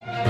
Alright,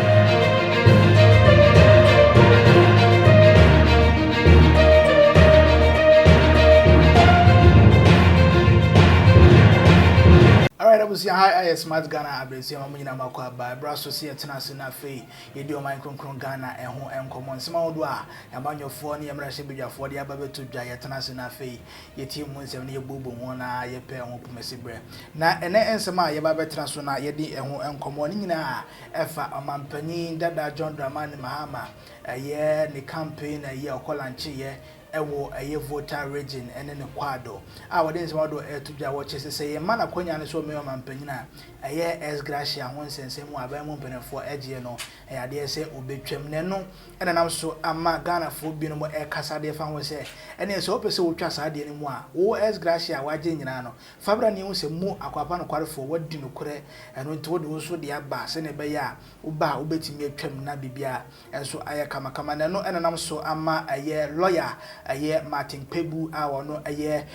I was here. Smart Ghana. I been saying, "I'm going to buy brass to see a tennis na fee. You do my concrete Ghana and home and common small doa. And man your phone, you're rushing with your 40 above to Jaya tennis na fee. Your team wins and your boo boo one eye, your pair won't messy bread. Now, and then some my baby transfer, you did and home and common na. Efa a man penny that John Dramani Mahama. A year, the campaign, a year, call and cheer. Ewo eye voter region ene ne kwado a wode nsema do etubja wo chese se ye mana kwanya ne so me o mampanyina eye Ex-gratia ho nsensem aban mu mpenefo eje no ade se obetwam ne no ene nam so ama Ghana fo bi no mo kasa de fa ho se ene se opese wo twa sa de ne mu a wo Ex-gratia waje nyina no fabra ne hu se mu akwapa no kwarefo wadi no kure eno nti wode wo so de aba se ne be ya wo ba wo betimi atwam na bibia enso aye kama ne no ene nam so ama aye lawyer aye Martin Pebu no aye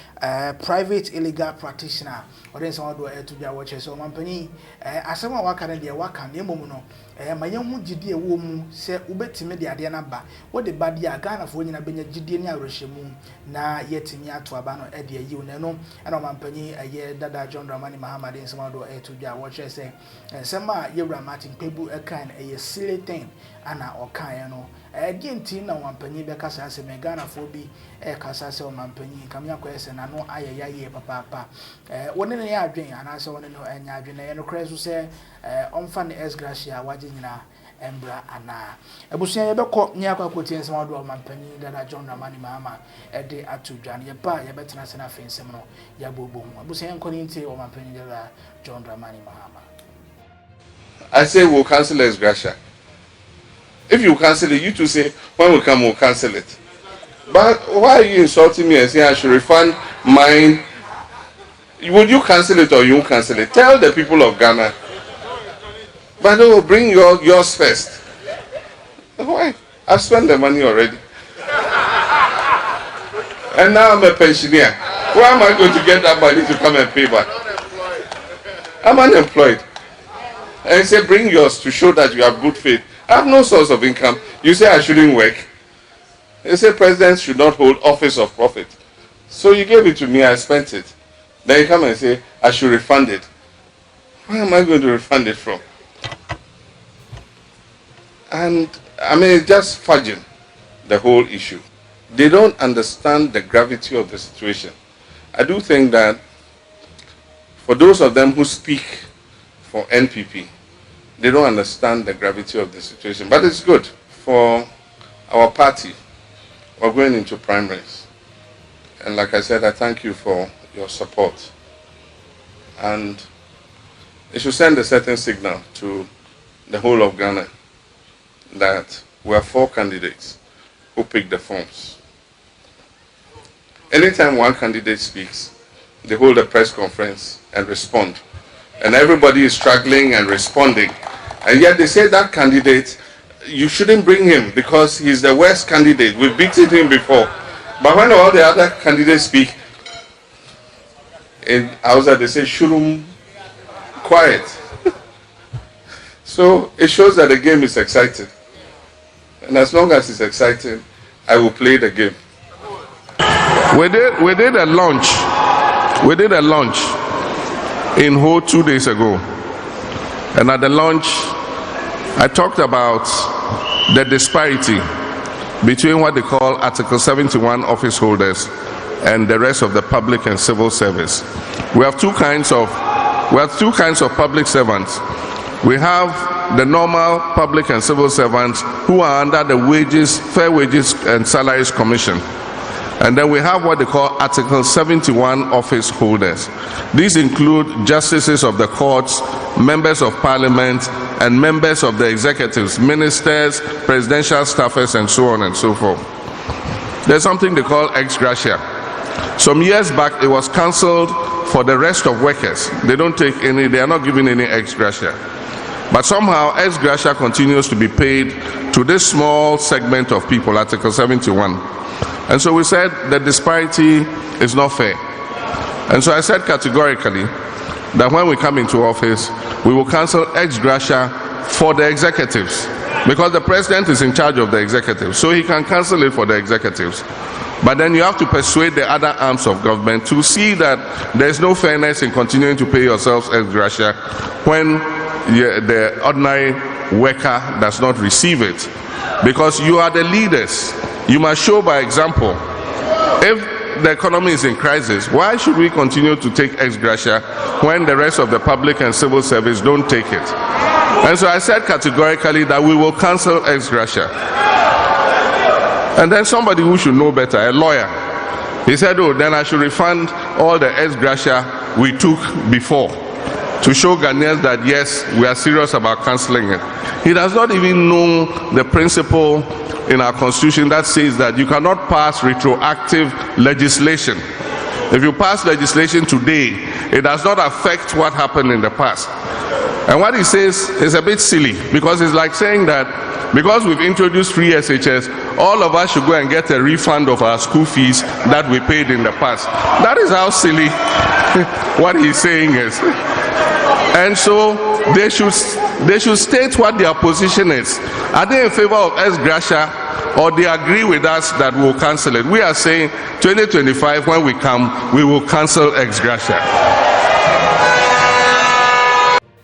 private illegal practitioner ode nso do etubia wo chese o mampani asema waka ne de waka ne mom no maye hu gidie wo mu se ubetime de ade na ba wo de ba de Ghana fo nyina benya gidie ne arohwemu na yetimi ato aba no e de ayi ne no ena mampani aye dada John Dramani Mahama de nso do etubia wo chese sema yewra Martin Pebu kan aye silly thing ana okan no ginti na wampani be kasa aseme Ghana fo bi kasa se wampani kamya ko ese na no ayayaye papa woni ne ya adwen ana se woni no anya adwen ye no kreso se onfa ne Ex-gratia waje nyina embra ana ebusuya ye bekọ nya akwakotie nsema do wampani dada John Dramani Mahama de atudwan ye ba ye betena se na fensem no ya bobo mu ebusuya nkoni ntie wampani dada John Dramani Mahama. I say we'll cancel Ex-gratia. If you cancel it, you two say, when we come, we'll cancel it. But why are you insulting me and saying I should refund mine? Would you cancel it or you won't cancel it? Tell the people of Ghana. But no, bring yours first. Why? I've spent the money already. And now I'm a pensioner. Where am I going to get that money to come and pay back? I'm unemployed. And say, bring yours to show that you have good faith. I have no source of income. You say I shouldn't work. You say presidents should not hold office of profit. So you gave it to me, I spent it. Then you come and say I should refund it. Where am I going to refund it from? And I mean, it's just fudging the whole issue. They don't understand the gravity of the situation. I do think that for those of them who speak for NPP, they don't understand the gravity of the situation. But it's good for our party. We're going into primaries. And like I said, I thank you for your support. And it should send a certain signal to the whole of Ghana that we are 4 candidates who pick the forms. Anytime one candidate speaks, they hold a press conference and respond. And everybody is struggling and responding. And yet they say that candidate, you shouldn't bring him because he's the worst candidate. We've beaten him before. But when all the other candidates speak, in Hausa they say, shurum, quiet. So it shows that the game is exciting. And as long as it's exciting, I will play the game. We did a launch. We did a launch in Ho 2 days ago. And at the launch, I talked about the disparity between what they call Article 71 office holders and the rest of the public and civil service. We have two kinds of public servants. We have the normal public and civil servants who are under the Fair Wages and Salaries Commission. And then we have what they call Article 71 office holders. These include justices of the courts, members of parliament, and members of the executives, ministers, presidential staffers, and so on and so forth. There's something they call Ex-gratia. Some years back, it was cancelled for the rest of workers. They are not giving any Ex-gratia. But somehow, Ex-gratia continues to be paid to this small segment of people, Article 71. And so we said the disparity is not fair. And so I said categorically that when we come into office, we will cancel Ex-gratia for the executives, because the president is in charge of the executive, so he can cancel it for the executives. But then you have to persuade the other arms of government to see that there's no fairness in continuing to pay yourselves ex-gratia when the ordinary worker does not receive it. Because you are the leaders. You must show by example. If the economy is in crisis, why should we continue to take ex-gratia when the rest of the public and civil service don't take it? And so I said categorically that we will cancel ex-gratia. And then somebody who should know better, a lawyer, he said, oh, then I should refund all the ex-gratia we took before to show Ghanaians that yes, we are serious about cancelling it. He does not even know the principle in our constitution that says that you cannot pass retroactive legislation. If you pass legislation today, it does not affect what happened in the past. And what he says is a bit silly, because it's like saying that because we've introduced free SHS, all of us should go and get a refund of our school fees that we paid in the past. That is how silly what he's saying is. And so they should state what their position is. Are they in favor of ex-gratia, or they agree with us that we'll cancel it? We are saying 2025, when we come, we will cancel ex-gratia.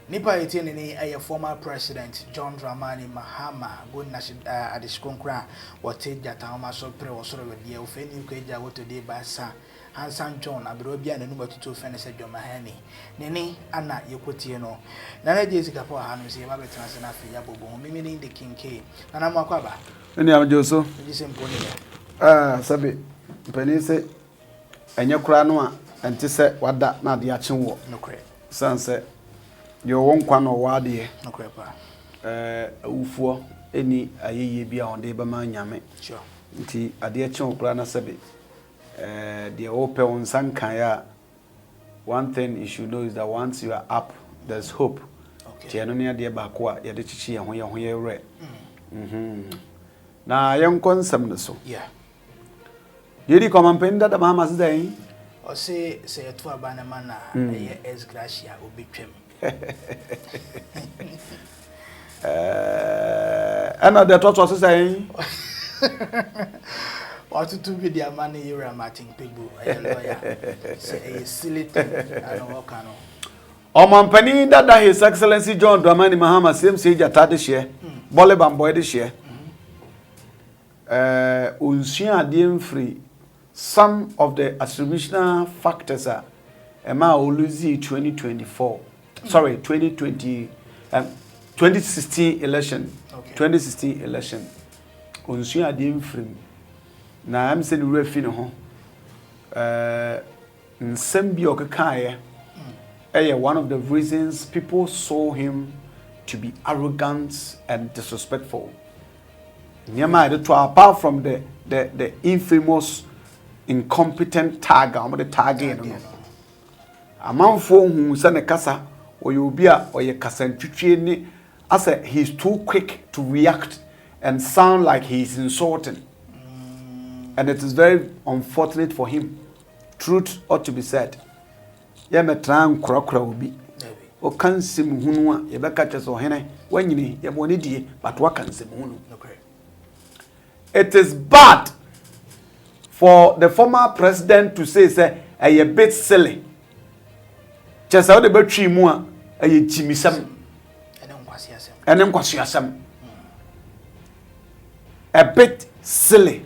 Nipa etini a former president John Dramani Mahama go national adishkonkra wote jata homa so pre wo soro we ofeni ko eja woto de basa Hansan John abro bia na number 2 fene se Jomahani nene ana yekotie no na na je sika po ha no se ma betena se na afi ya bobo mimi ni de kinke na na makwa ba eni amjoso ji se mponi sabe mpani se enya kura no a enti se wada na de ache wo nokre sanse yo wonkwa no wade nokre pa awufuo eni ayeye bia onde ba ma nyame sure nti ade ache wo kura na sabe the open sankan ya one thing you should know is that once you are up there's hope. Okay. Tiano ni ade ba ko a ye de chichi ye ho ye re. Na yen konsam ne so. Yeah. Yedi komampenda da Mahama zai. O se eto abana mana ye ex-gratia obetwem. Ana de to so sai. What to be the man here Martin Pigbo, a lawyer. Say a silly thing. I don't walk on. Omampani that His Excellency John Dramani Mahama same say jata this year. Bole bamboy this year. Unsia adiem free. Some of the attributional factors are Emma Oluzi 2024. Sorry, 2020 2016 election. Okay. 2016 election. Unsia adiem free. Na am saying we refi no ho nsem bi okakaye one of the reasons people saw him to be arrogant and disrespectful. Nyama de to apart from the infamous incompetent tag am the tag no amanfo hu se ne kasa oyobia oye kasa ntwitwe ni as he's too quick to react and sound like he's insulting. And it is very unfortunate for him. Truth ought to be said. Ye metran krokra obi. O kansim hunu a ye beka cheso hene wanyini ye boni die but wa kansim hunu. Okay. It is bad for the former president to say a bit silly. Chesa o de betwi mu a ye jimisam. Ene nkwasi asem. A bit silly.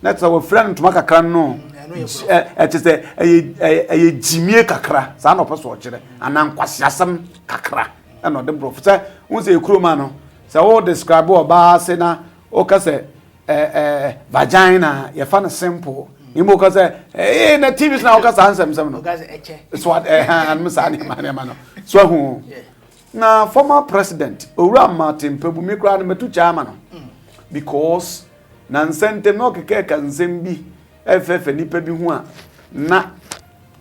That's our friend to make a cran no. Just a Jimmy Kakra, son of us watcher, and I'm Quasiasam Kakra, and not the professor. Who's a crewman? So, all describe or bar, sena, or case vagina, your fun simple. You mock us a TV is now cast handsome. It's what and Miss Animano. So, who now former president, Ura Martin Pebumikra and Metu Chamano, because Nansente no keke kanzembi FF nipa bi hu a na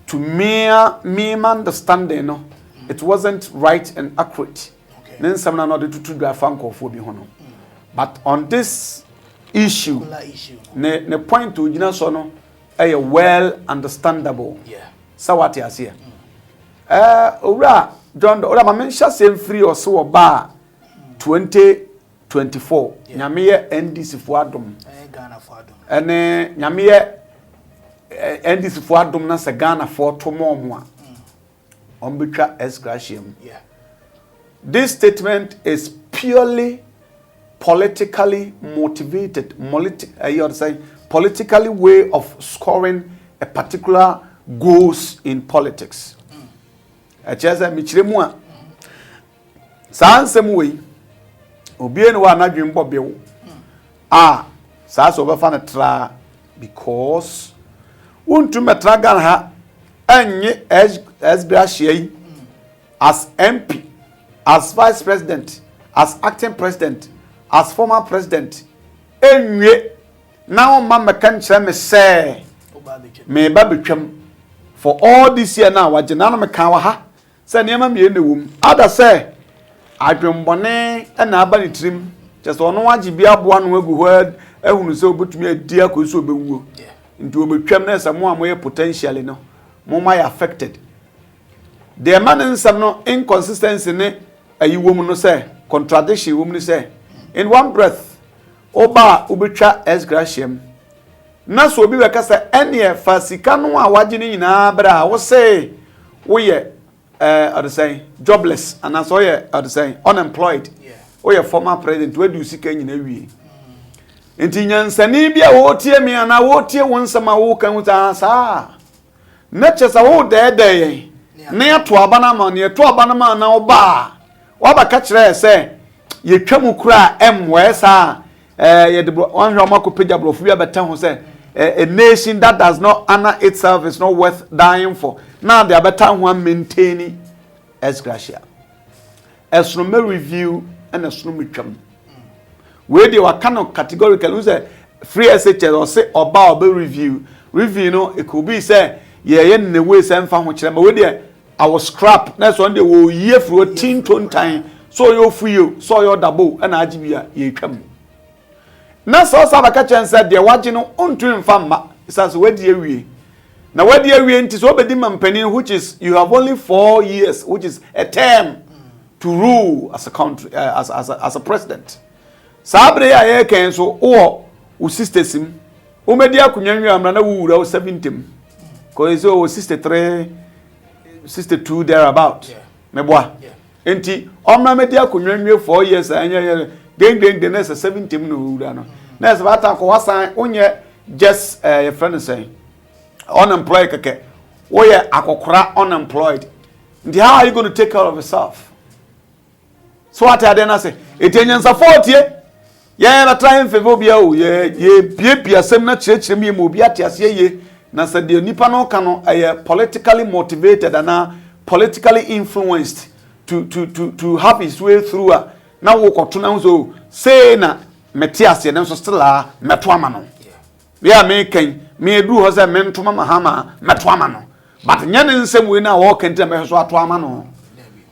to me understanding no it wasn't right and accurate. Then some na no de tutu do afankofo bi hu no. But on this issue ne point to gina so no well understandable. Yeah. So what you say? Ora John ora ma mention same free or so ba 2024 nyame ye NDC fo adom Ghana fo adom ene nyame ye NDC fo adom na se Ghana fo to momo a ombetwa Ex-gratia. This statement is purely politically motivated, politically way of scoring a particular goals in politics. Acheza michiremu a saa nsem we obie ne wa anadwen bobew saa so befa na tra because untu metra Ghana ha enye Ex-gratia as MP, as vice president, as acting president, as former president enwe now mama kan kire me say me ba betwam for all this year now wagena na me kan wa ha say niam me ne wom ada say adwembone na aba ne trim just ono wage bia boa no agu ho ehunu say obetumi adi akoso obewuo nti obetwam na say mo amoye potentially no mo may affected the man in some no inconsistency ne ayiwom no say contradiction wom no say in one breath oba obetwa Ex-gratia na so obi weka say ene fasika no a wage ne nyina bra wo say wo ye say jobless and as wo ye say unemployed wo ye former president we do sika nyina wie enti nyansani bia wo tie me ana wo tie won sama wo kan wuta sa na chesa wo de na to abana ma na to abana ma na oba wa ba ka kire say ye twam kura MWS ye de on hwa page abrofu bia beta ho say a nation that does not honor itself is not worth dying for. Now they are better one maintaining Ex-gratia. Esrome review and esrome twam. Where they were kind of categorical who say free SHS or say about review. Review no it could be say yeah in the way say mfa ho kire ma we there I was scrap next one they will year for 10 time so you free you so your double and agibia ye twam. Na so sabaka chen said de wage no ontu mfa mma isas wedi awie na wedi awie nti so obedi mampanin which is you have only 4 years which is a term to rule as a country as a president sabre ya ye ken so o sister sim o medi akunyanwe amra na wura o 70 cause o 63 62 there about meboa enti omra medi akunyanwe 4 years anya den next 70 no wura no next bata ko wasan onye just your friend say unemployed keke oye akokora unemployed and how are you going to take care of yourself so what are they say etenyan support ye na try favor bia o ye bia sem na chirechire mi mo bia tiase ye na say de nipa no ka no politically motivated and politically influenced to have his way through na wo koto na so say na metiase na so still meto ama no ya me kan me edu ho say mentoma Mahama meto ama no but nyane nsem we na wo kan me so ato ama no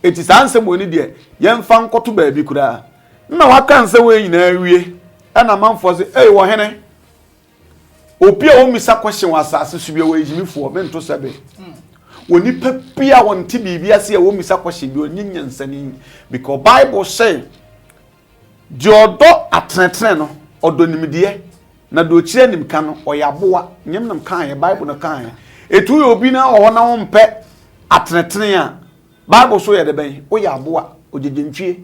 eti san nsem we ni de yemfa nkoto ba bi kura na waka nsem we nyina awie na manfo say wo hene obi a wo misa question wasase so bi wo ejimifo mento sebe woni pepia wonti bibia se wo misa question bi onyinya nsani because Bible say Diodo atretre no odonimdie na do kire nim ka no oyaboa nyem nam kan ye Bible no kan etu ye obi na wo na wo mpe atretre a Bible so ye de ben oyaboa ojejentwie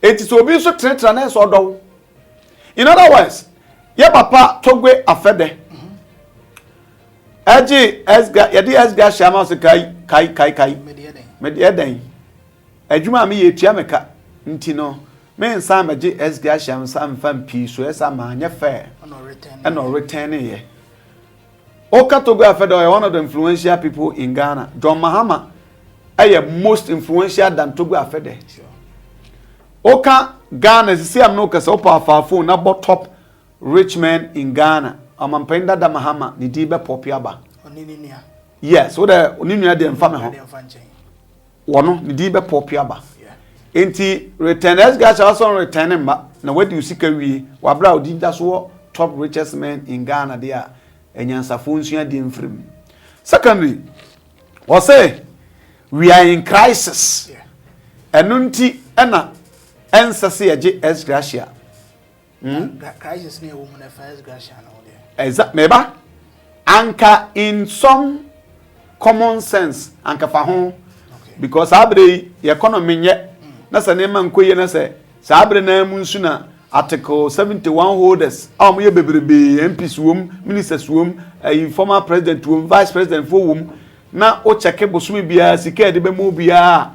eti so obi so tretre na so odo in other words ye papa togwe afede aji Ex-gratia ma so kai medieden adwuma me ye tua meka nti no men sam age Ex-gratia sam fam pi so esa ma anya fair and return ye Okatogo Afedo one of the influential people in Ghana. John Mahama most influential than Togo Afede. Oka Ghana is see am no kasa opa afafo na bo top rich men in Ghana. Amampenda da Mahama ni dibe popiaba. Oninia. Yes, so the oninia de mfame ho. Wono ni dibe popiaba. Enti return Ex-gratia also return ma na where do you sika wi wa bra odi da so top richest men in Ghana there enyansafo nsua di mfrim. Secondly, we are in crisis. Enunti ena ensase eje Ex-gratia crisis near woman Ex-gratia no exact meba anka in some common sense anka fa ho because abre economy nye na se ne man koye na se abre na munsu na article 71 holders am ye bebrebe MPs wom ministers wom former president wom vice president for wom na o check bosumi bia sika de be mo bia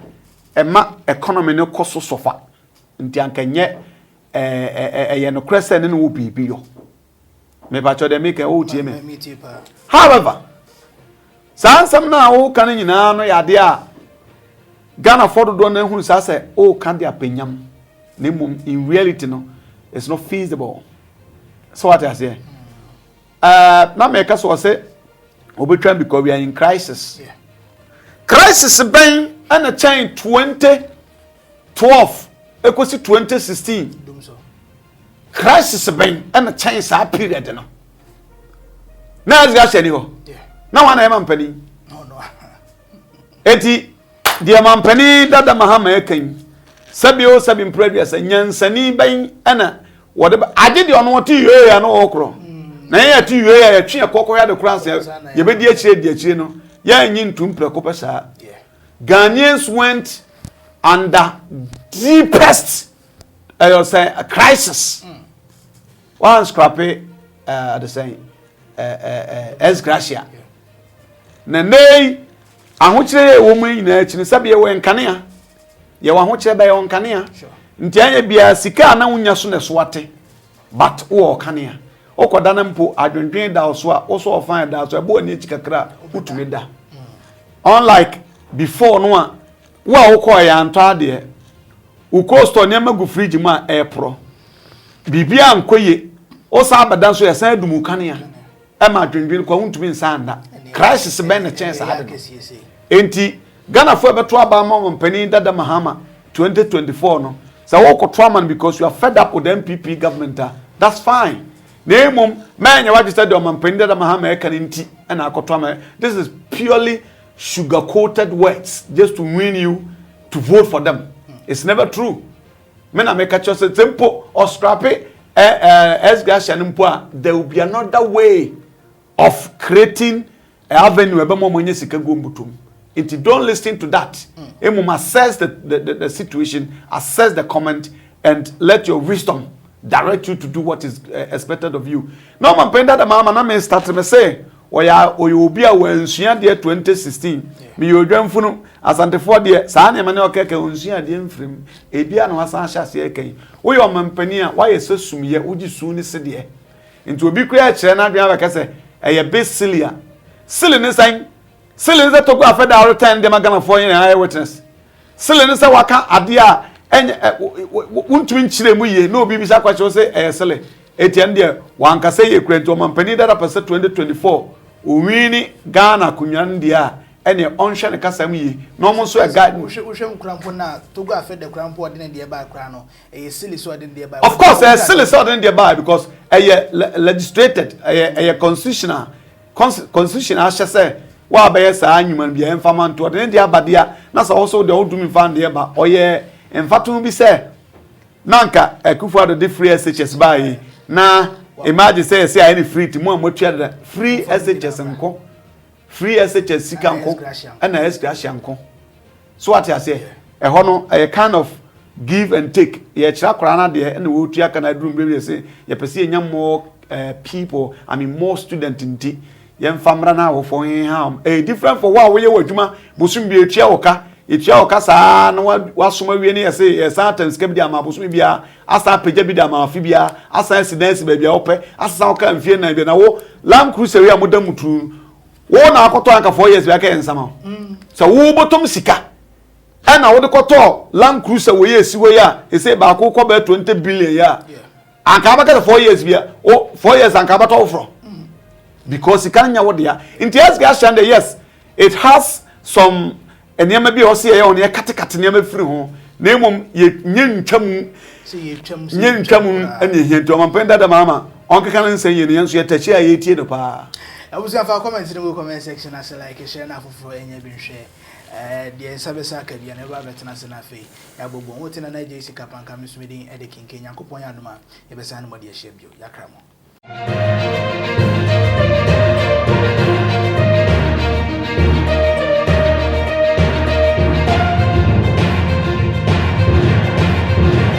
ema economy ne koso sofa nti anka nye ye no krese ne no bibi yo me ba cho de make o tie me however sansam na o kan nyina no yade a Ghana for do na hu sa se o kan de apanyam na mum in reality no it's not feasible so what I say na me ka so say obetwa because we are in crisis crisis ben and a chain 2012 ekosi 2016 crisis ben and a chain sa period no na Ex-gratia ni ho na wana ema mpani no eti dia mampani dada Mahama ekan sabio sabi previous nyansani ben ana wode age de ono ti yue ya no okro na ya ti yue ya twe kokko ya de kranse ye be di akire no ya nyi ntum preko pesa Ghanaians went under deepest a crisis one scrappy the same Ex-gratia na nei ahokyere wo mu nyina akini sabe ye wenkanea ye wa ahokyere ba ye wenkanea nti anya bia sika na wonya so ne so ate but wo kanea okoda na mpo adwendwen da so a wo so ofan da so ebo ani chikakra utumi da unlike before no a wo koy anto ade wo costo ne magu fridge mu a epro bibia ankoye o sa abadan so ye san dumu kanea e ma adwendwen kwa untumi nsanda crisis ben na chance ade enti Ghana for beto aba ma mpani dada Mahama 2024 no so wo ko trauma because you are fed up with the MPP government that's fine nemum manya what you said the mpani dada Mahama e kan nti na akotoma this is purely sugar coated words just to win you to vote for them it's never true me na make a simple or scrappy Ex-gratia mpo there will be another way of creating avenue ebe mo monye sika gombutum it don't listen to that emu assess the situation assess the comment and let your wisdom direct you to do what is expected of you no man penda da mama na me start me say obi a wansua de 2016 me yodwamfunu asantefo de saa ne mane okeke wansua de mfrim ebia na wasan hyase ekan wo yo mampani a wa yesesumye ugi su ni se de nti obi kura kire na adwan bakase eye basilia sile ne san sile ne to go afeda all time de magana for yin eye witness sile ne se waka ade a untumi nchire mu ye no obi bi sa kwache se eye sile etian de wanka se ye kura nti mampani dada pese 2024 owini Ghana kunyan dia ene onhwe ne kasam yi no mo so e guide wo nkrampo na to go afeda krampo de ne de ba kra no e sile so de de ba of course e sile so de de ba because legislated constitutional ashe say wa ba yes anyuman bia emfama nto de de abadia na so also de odumi fan de ba oye emfatum bi say nanka ekufu ado de free SHS ba yi na imagine say any free to mo amotua free SHS nko free SHS sika nko and Ex-gratia nko so what I say e ho no a kind of give and take ye kira kora na de and wo tua kana drum be say ye pese enya more people I mean more student nti ye mfamra na wo fo yin ha different for wa wo ye wadwuma bosum bi etua oka saa na wasoma wie ne ye say ye sentence ke bi dia ma bosum bia asa peja bi dia ma afi bia asa incidents be bia ope asa oka mfie na bia na wo Land Cruiser we amodamutu wo na akoto anka 4 years bia ka ensama so wo botom sika na wo de koto Land Cruiser we esi we ya e say ba ko ko be 20 billion ya anka ba ka 4 years bia 4 years anka ba to from because it can nya wo dia in Ex-gratia yes it has some enema bi o se ye on ye katekate enema firi ho na emom ye nyentwam ene hiento mampenda da mama onkeka nan san ye ne yanso ye tachi a ye tie do pa abusia fa comment in the comment section as like share na foforo enya bi hwe the Sabesa Kabian ever veteran Senafe, Abu Motina Najisi Kapan Kamis meeting at the King Yankupon Yaduma, Ebesan Modia Shebio, Yakramo.